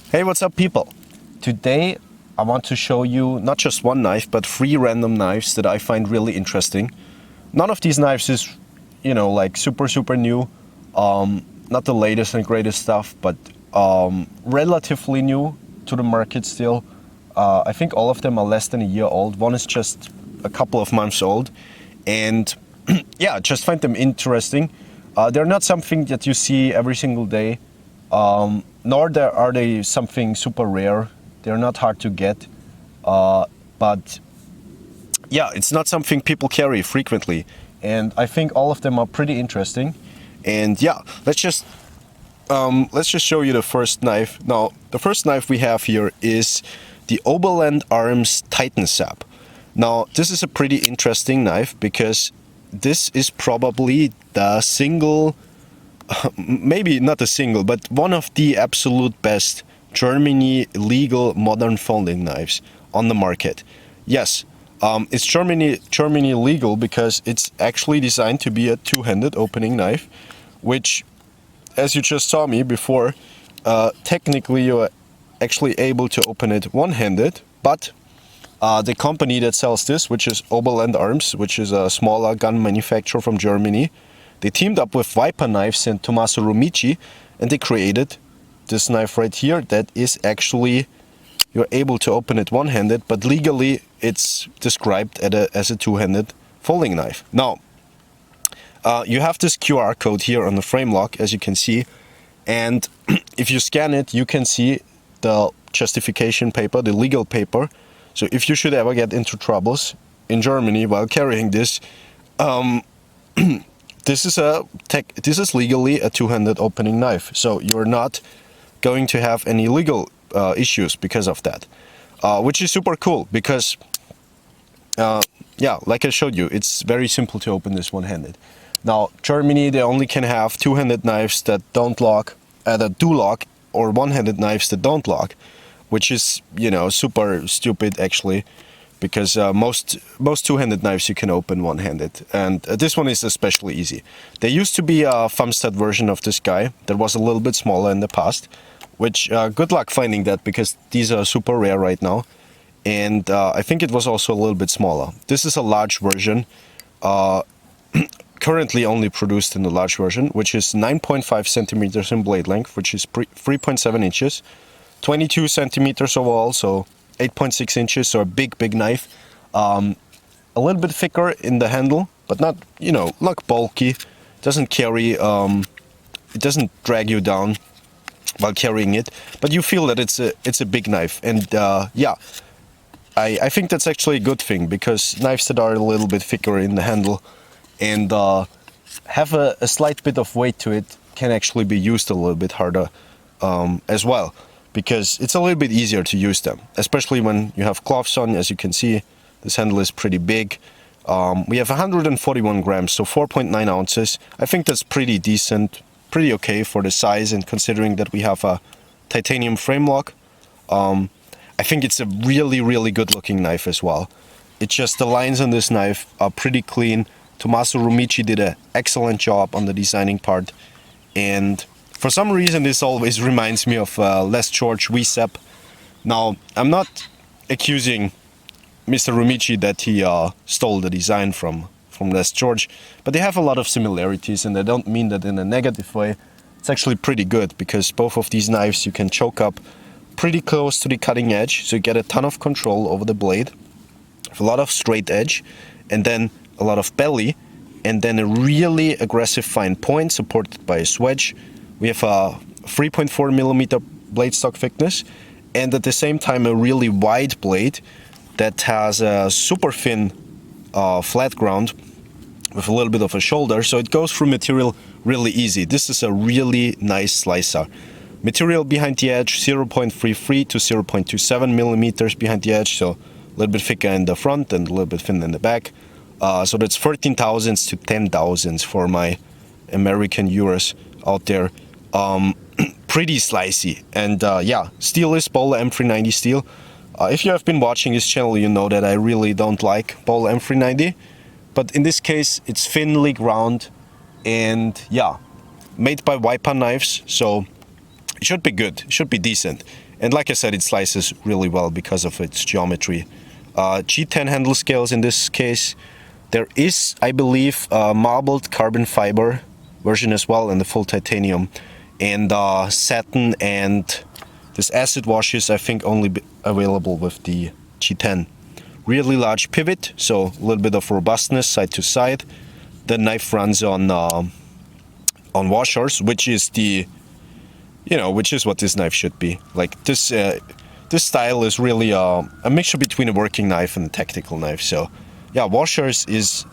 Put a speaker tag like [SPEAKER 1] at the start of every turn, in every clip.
[SPEAKER 1] Hey, what's up, people? Today I want to show you not just one knife, but 3 random knives that I find really interesting. None of these knives is, like super new. Not the latest and greatest stuff, but relatively new to the market still. I think all of them are less than a year old. One is just a couple of months old. And yeah, just find them interesting. They're not something that you see every single day. Nor are they something super rare. They're not hard to get, but yeah, it's not something people carry frequently, and I think all of them are pretty interesting. And yeah, let's just show you the first knife. Now, the first knife we have here is the Oberland Arms Titan Sepp. Now, this is a pretty interesting knife because this is probably the single, maybe not a single, but one of the absolute best Germany legal modern folding knives on the market. Yes, it's Germany legal because it's actually designed to be a two-handed opening knife, which, as you just saw me before, technically you're actually able to open it one-handed, but the company that sells this, which is Oberland Arms, which is a smaller gun manufacturer from Germany, they teamed up with Viper Knives and Tommaso Rumici, and they created this knife right here that is actually, you're able to open it one-handed, but legally it's described as a two-handed folding knife. Now, you have this QR code here on the frame lock, as you can see, and if you scan it, you can see the justification paper, the legal paper. So if you should ever get into troubles in Germany while carrying this, this is legally a two-handed opening knife, so you're not going to have any legal issues because of that, which is super cool because, yeah, like I showed you, it's very simple to open this one-handed. Now, Germany, they only can have two-handed knives that don't lock, that do lock, or one-handed knives that don't lock, which is, super stupid actually. Because most two-handed knives you can open one-handed, and this one is especially easy. There used to be a thumb stud version of this guy that was a little bit smaller in the past, which good luck finding that because these are super rare right now, and I think it was also a little bit smaller. This is a large version, currently only produced in the large version, which is 9.5 centimeters in blade length, which is 3.7 inches, 22 centimeters overall, so 8.6 inches, so a big knife. A little bit thicker in the handle, but not, not bulky. Doesn't carry, it doesn't drag you down while carrying it, but you feel that it's a big knife. And yeah, I think that's actually a good thing because knives that are a little bit thicker in the handle and have a slight bit of weight to it can actually be used a little bit harder as well, because it's a little bit easier to use them, especially when you have gloves on. As you can see, this handle is pretty big. We have 141 grams, so 4.9 ounces. I think that's pretty decent, pretty okay for the size, and considering that we have a titanium frame lock, I think it's a really good looking knife as well. It's just the lines on this knife are pretty clean. Tommaso Rumici did an excellent job on the designing part, and for some reason, this always reminds me of Les George v. Sepp. Now, I'm not accusing Mr. Rumici that he stole the design from Les George, but they have a lot of similarities, and I don't mean that in a negative way. It's actually pretty good, because both of these knives you can choke up pretty close to the cutting edge, so you get a ton of control over the blade, with a lot of straight edge, and then a lot of belly, and then a really aggressive fine point supported by a swedge. We have a 3.4 millimeter blade stock thickness, and at the same time a really wide blade that has a super thin flat ground with a little bit of a shoulder, so it goes through material really easy. This is a really nice slicer. Material behind the edge, 0.33 to 0.27 millimeters behind the edge, so a little bit thicker in the front and a little bit thinner in the back. So that's 13 thousandths to 10 thousandths for my American euros out there. Pretty slicey, and yeah, steel is Bowler M390 steel. If you have been watching this channel, you know that I really don't like Bowler M390, but in this case it's thinly ground, and yeah, made by Viper knives, so it should be good, it should be decent. And like I said, it slices really well because of its geometry. G10 handle scales in this case. There is, I believe, a marbled carbon fiber version as well, and the full titanium. And satin and this acid wash is, I think, only available with the G10. Really large pivot, so a little bit of robustness side to side. The knife runs on washers, which is which is what this knife should be. Like this style is really a mixture between a working knife and a tactical knife. So yeah, washers is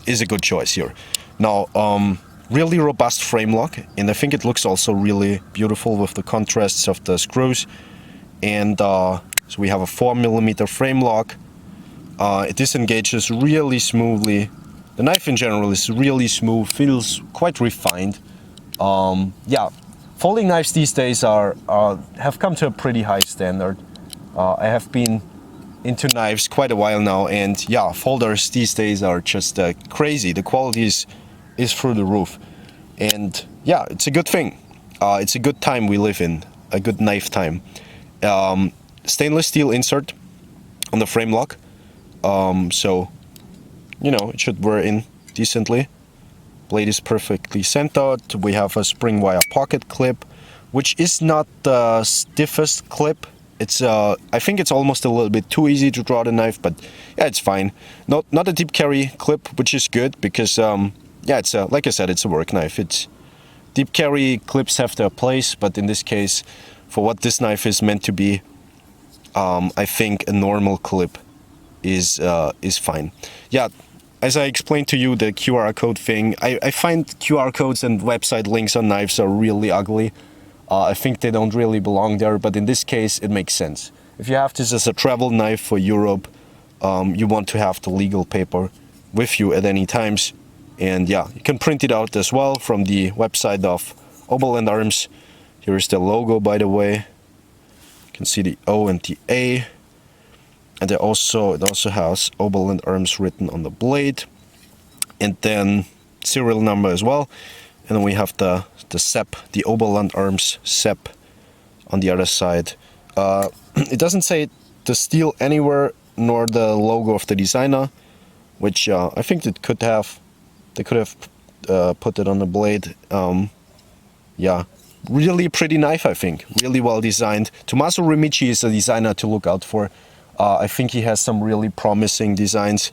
[SPEAKER 1] a good choice here. Now, really robust frame lock, and I think it looks also really beautiful with the contrasts of the screws. And so we have a 4mm frame lock. It disengages really smoothly. The knife in general is really smooth, feels quite refined. Yeah, folding knives these days have come to a pretty high standard. I have been into knives quite a while now, and yeah, folders these days are just crazy. The quality is through the roof, and yeah, it's a good thing. It's a good time we live in, a good knife time. Stainless steel insert on the frame lock, so it should wear in decently. Blade is perfectly centered. We have a spring wire pocket clip, which is not the stiffest clip. It's I think it's almost a little bit too easy to draw the knife, but yeah, it's fine. Not a deep carry clip, which is good because yeah, it's like I said, it's a work knife. It's deep carry clips have their place, but in this case, for what this knife is meant to be, I think a normal clip is fine. Yeah. As I explained to you, the QR code thing, I find QR codes and website links on knives are really ugly. I think they don't really belong there, but in this case, it makes sense. If you have this as a travel knife for Europe, you want to have the legal paper with you at any times. And yeah, you can print it out as well from the website of Oberland Arms. Here is the logo, by the way. You can see the O and the A. And it also has Oberland Arms written on the blade, and then serial number as well. And then we have the Sepp, the Oberland Arms Sepp on the other side. It doesn't say the steel anywhere, nor the logo of the designer, which I think they could have put it on the blade. Yeah, really pretty knife, I think. Really well designed. Tommaso Remici is a designer to look out for. I think he has some really promising designs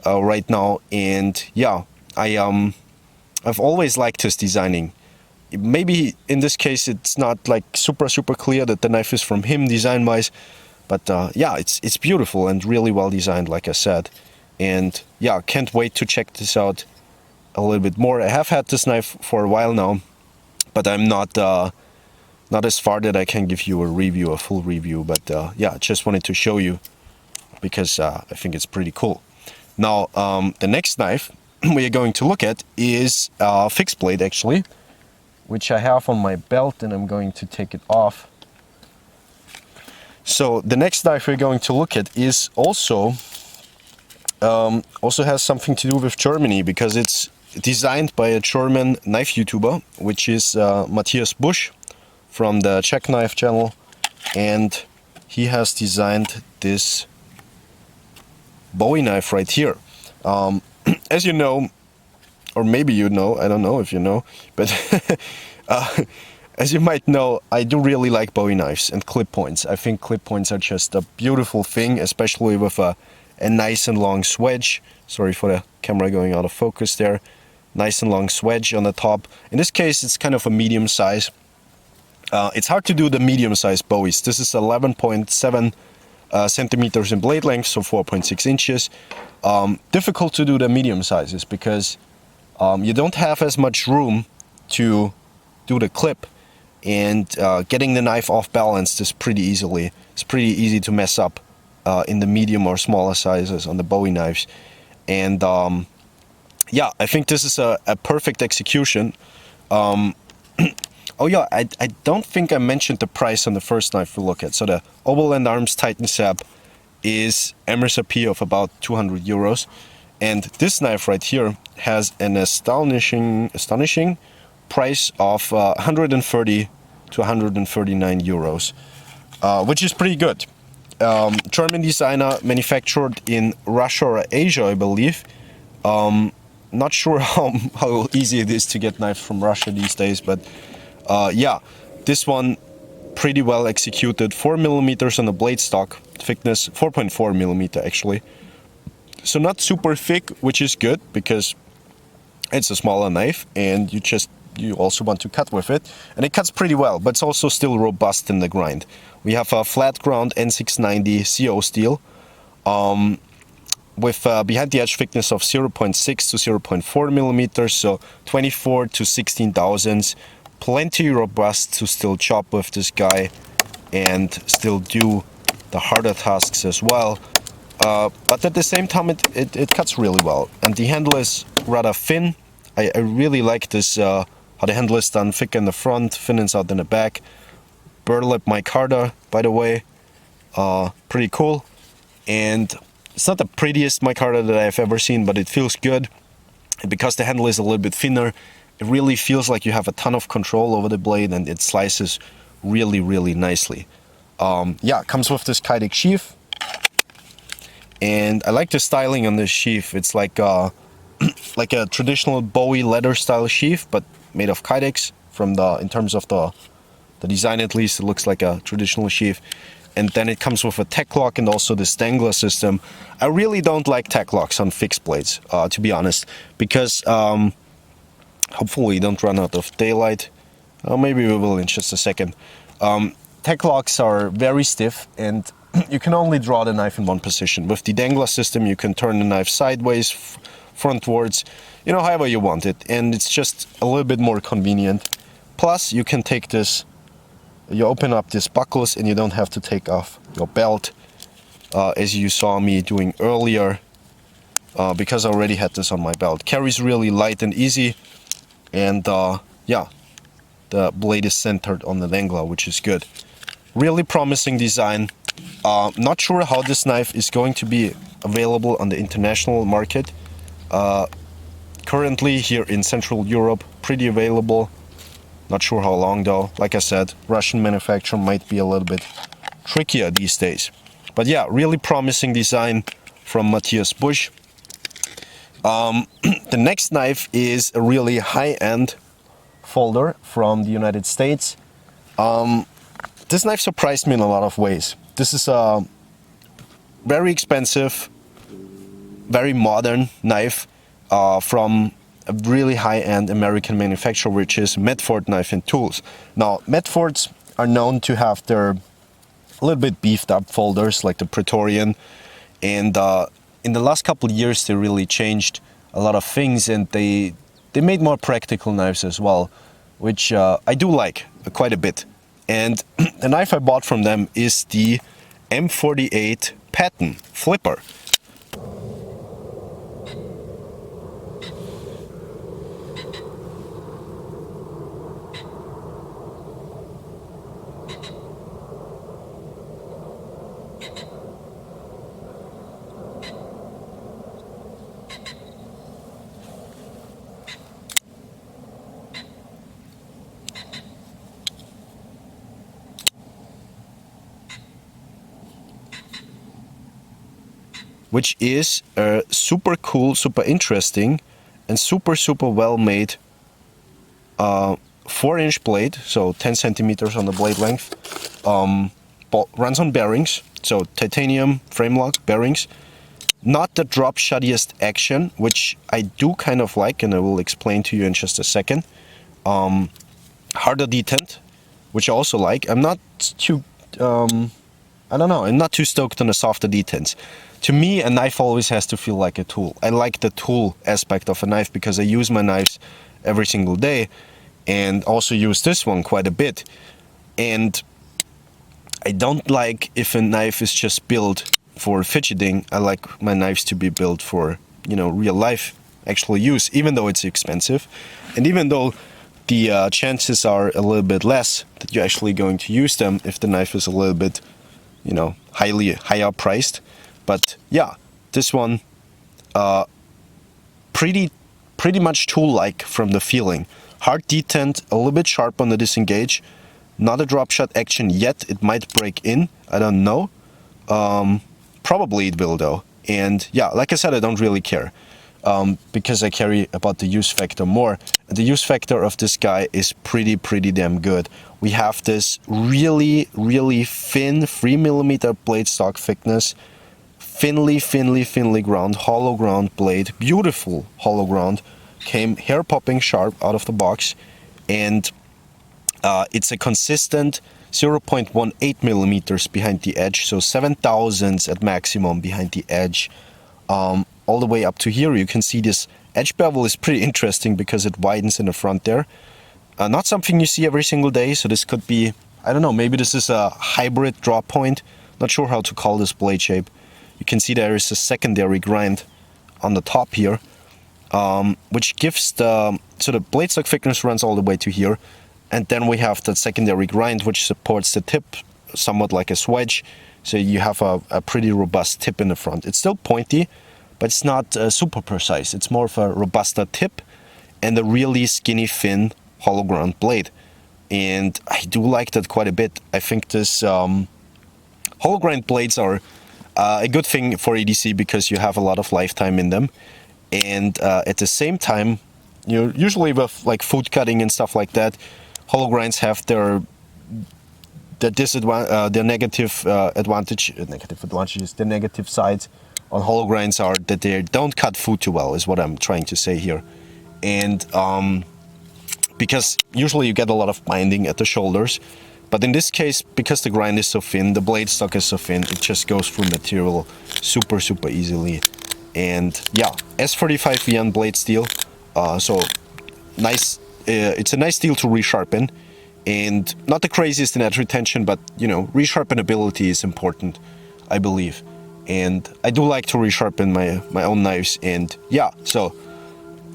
[SPEAKER 1] right now, and yeah, I've always liked his designing. Maybe in this case it's not like super clear that the knife is from him design-wise, but yeah, it's beautiful and really well designed, like I said. And yeah, can't wait to check this out a little bit more. I have had this knife for a while now, but I'm not as far that I can give you a full review, but yeah, just wanted to show you because I think it's pretty cool. Now, the next knife we are going to look at is a fixed blade, actually, which I have on my belt, and I'm going to take it off. So the next knife we're going to look at is also has something to do with Germany, because it's designed by a German knife YouTuber, which is Matthias Busch from the Czech Knife channel, and he has designed this Bowie knife right here. As you know, or maybe you know, I don't know if you know, but as you might know, I do really like Bowie knives and clip points. I think clip points are just a beautiful thing, especially with a nice and long swedge. Sorry for the camera going out of focus there. Nice and long swedge on the top. In this case, it's kind of a medium size. It's hard to do the medium-sized Bowies. This is 11.7 centimeters in blade length, so 4.6 inches. Difficult to do the medium sizes because you don't have as much room to do the clip, and getting the knife off balance is pretty easy to mess up in the medium or smaller sizes on the Bowie knives. And yeah, I think this is a perfect execution. Oh yeah, I don't think I mentioned the price on the first knife we look at. So the Oberland Arms Titan Sepp is MSRP of about 200 euros. And this knife right here has an astonishing price of 130 to 139 euros. which is pretty good. German designer, manufactured in Russia or Asia, I believe. Not sure how easy it is to get knives from Russia these days, but yeah, this one pretty well executed. 4mm on the blade stock, thickness 4.4mm actually. So not super thick, which is good because it's a smaller knife and you also want to cut with it, and it cuts pretty well, but it's also still robust in the grind. We have a flat ground N690 CO steel with behind the edge thickness of 0.6 to 0.4 millimeters, so 24 to 16 thousandths. Plenty robust to still chop with this guy and still do the harder tasks as well. But at the same time, it cuts really well, and the handle is rather thin. I really like this, how the handle is done, thick in the front, thin out in the back. Burlap micarta, by the way, pretty cool. And it's not the prettiest micarta that I've ever seen, but it feels good. And because the handle is a little bit thinner, it really feels like you have a ton of control over the blade, and it slices really, really nicely. Yeah, it comes with this Kydex sheath. And I like the styling on this sheath. It's like a traditional Bowie leather style sheath, but made of Kydex. In terms of the design, at least, it looks like a traditional sheath. And then it comes with a tech lock and also this dangler system. I really don't like tech locks on fixed blades, to be honest, because hopefully we don't run out of daylight. Maybe we will in just a second. Tech locks are very stiff, and you can only draw the knife in one position. With the dangler system, you can turn the knife sideways, frontwards, however you want it, and it's just a little bit more convenient. Plus, you can take this, you open up these buckles and you don't have to take off your belt, as you saw me doing earlier, because I already had this on my belt. Carries really light and easy, and yeah, the blade is centered on the dangler, which is good. Really promising design. Not sure how this knife is going to be available on the international market. Currently here in Central Europe, pretty available. Not sure how long though. Like I said, Russian manufacture might be a little bit trickier these days. But yeah, really promising design from Matthias Busch. The next knife is a really high-end folder from the United States. This knife surprised me in a lot of ways. This is a very expensive, very modern knife from a really high-end American manufacturer, which is Medford Knife and Tools. Now, Medfords are known to have their a little bit beefed up folders like the Praetorian, and in the last couple of years they really changed a lot of things, and they made more practical knives as well, which I do like quite a bit. And the knife I bought from them is the M-48 Patton Flipper. Which is a super cool, super interesting, and super well made 4-inch blade, so 10 centimeters on the blade length. Runs on bearings, so titanium frame lock bearings. Not the drop shottiest action, which I do kind of like, and I will explain to you in just a second. Harder detent, which I also like. I'm not too, I don't know, I'm not too stoked on the softer detents. To me, a knife always has to feel like a tool. I like the tool aspect of a knife because I use my knives every single day, and also use this one quite a bit. And I don't like if a knife is just built for fidgeting. I like my knives to be built for, real life actual use, even though it's expensive. And even though the chances are a little bit less that you're actually going to use them if the knife is a little bit, higher priced. But yeah, this one, pretty much tool-like from the feeling. Hard detent, a little bit sharp on the disengage, Not a drop shot action yet. It might break in. I don't know. Probably it will though. And yeah, like I said, I don't really care. Because I carry about the use factor more. And the use factor of this guy is pretty damn good. We have this really thin 3mm blade stock thickness, thinly ground, hollow ground blade, beautiful hollow ground, came hair popping sharp out of the box, and it's a consistent 0.18 millimeters behind the edge, so 7/1000 at maximum behind the edge. All the way up to here. You can see this edge bevel is pretty interesting because it widens in the front there. Not something you see every single day, so this could be, I don't know, maybe this is a hybrid drop point. Not sure how to call this blade shape. You can see there is a secondary grind on the top here, which gives so the blade stock thickness runs all the way to here, and then we have that secondary grind which supports the tip somewhat like a swedge, so you have a pretty robust tip in the front. It's still pointy, but it's not super precise. It's more of a robusta tip and a really skinny, thin, hollow ground blade. And I do like that quite a bit. I think this hollow ground blades are a good thing for EDC because you have a lot of lifetime in them. And at the same time, you know, usually with like food cutting and stuff like that, hollow grinds have their negative advantages. The negative sides on hollow grinds are that they don't cut food too well, is what I'm trying to say here. And because usually you get a lot of binding at the shoulders, but in this case, because the grind is so thin, the blade stock is so thin, it just goes through material super easily. And yeah, S45 VN blade steel, so nice. It's a nice steel to resharpen, and not the craziest in edge retention, but you know, resharpenability is important, I believe. And I do like to resharpen my own knives, and yeah, so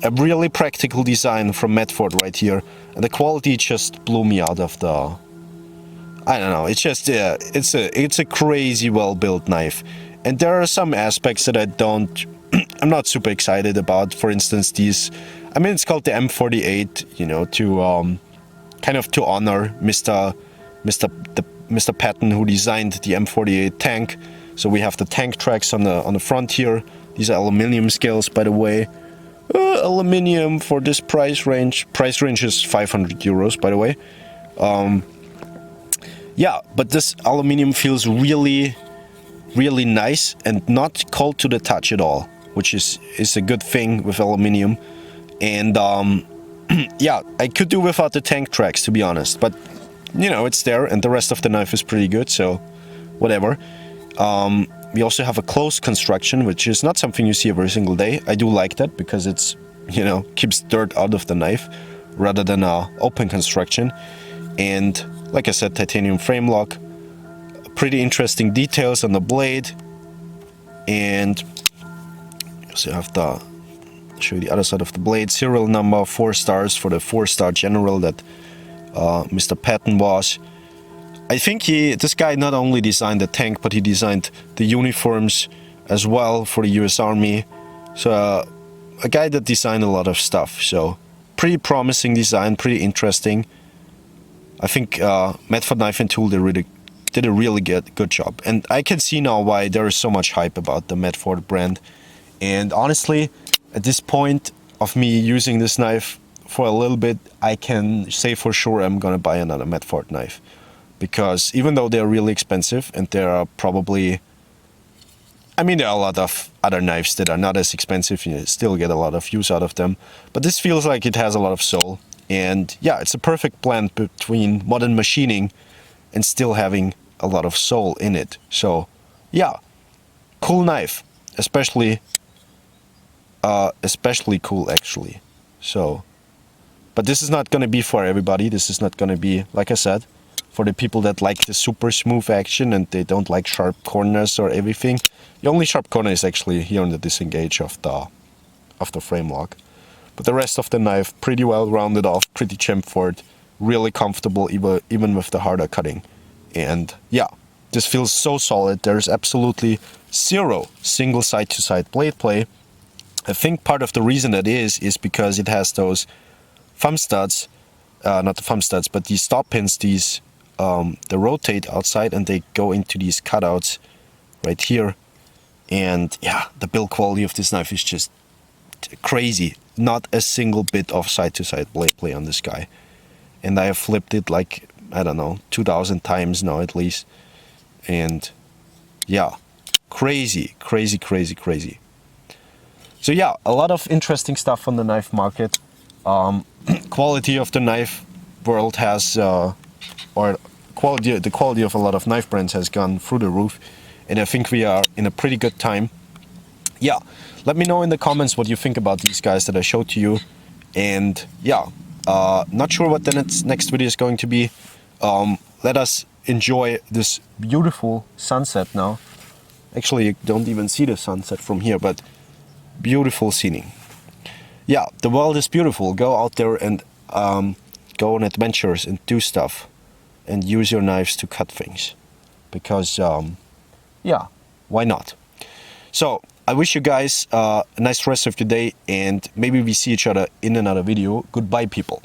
[SPEAKER 1] a really practical design from Medford right here, and the quality just blew me out of the, I don't know, it's just it's a crazy well built knife. And there are some aspects that I'm not super excited about. For instance, these, I mean, it's called the M-48, you know, to kind of to honor Mr. Patton, who designed the M-48 tank. So we have the tank tracks on the front here. These are aluminum scales, by the way. Aluminum for this price range. Price range is 500 euros, by the way. Yeah, but this aluminum feels really nice and not cold to the touch at all, which is a good thing with aluminum. And yeah, I could do without the tank tracks, to be honest, but you know, it's there, and the rest of the knife is pretty good, so whatever. We also have a closed construction, which is not something you see every single day. I do like that because it's, you know, keeps dirt out of the knife rather than a open construction. And like I said, titanium frame lock, pretty interesting details on the blade. And you also have to show you the other side of the blade. Serial number 4 stars for the 4-star general that Mr. Patton was. I think this guy not only designed the tank, but he designed the uniforms as well for the US Army. So a guy that designed a lot of stuff. So pretty promising design, pretty interesting. I think Medford Knife and Tool did a really good job. And I can see now why there is so much hype about the Medford brand. And honestly, at this point of me using this knife for a little bit, I can say for sure I'm gonna buy another Medford knife. Because even though they're really expensive, and there are probably, I mean, there are a lot of other knives that are not as expensive, you still get a lot of use out of them. But this feels like it has a lot of soul. And yeah, it's a perfect blend between modern machining and still having a lot of soul in it. So yeah, cool knife, especially cool actually. So, but this is not going to be for everybody. This is not going to be, like I said, for the people that like the super smooth action and they don't like sharp corners or everything. The only sharp corner is actually here on the disengage of the frame lock. But the rest of the knife, pretty well rounded off, pretty chamfered, really comfortable even with the harder cutting. And yeah, this feels so solid. There's absolutely zero single side-to-side blade play. I think part of the reason that is because it has those thumb studs, not the thumb studs, but these stop pins, these they rotate outside and they go into these cutouts right here. And yeah, the build quality of this knife is just crazy. Not a single bit of side-to-side blade play on this guy. And I have flipped it like, I don't know, 2,000 times now at least. And yeah, crazy, crazy, crazy, crazy. So yeah, a lot of interesting stuff on the knife market. Quality of the knife world has, or the quality of a lot of knife brands has gone through the roof. And I think we are in a pretty good time. Yeah, let me know in the comments what you think about these guys that I showed to you. And yeah, not sure what the next video is going to be. Let us enjoy this beautiful sunset now. Actually, you don't even see the sunset from here, but beautiful scenery. Yeah, the world is beautiful. Go out there and go on adventures and do stuff. And use your knives to cut things. Because, yeah, why not? So, I wish you guys a nice rest of your day, and maybe we see each other in another video. Goodbye, people.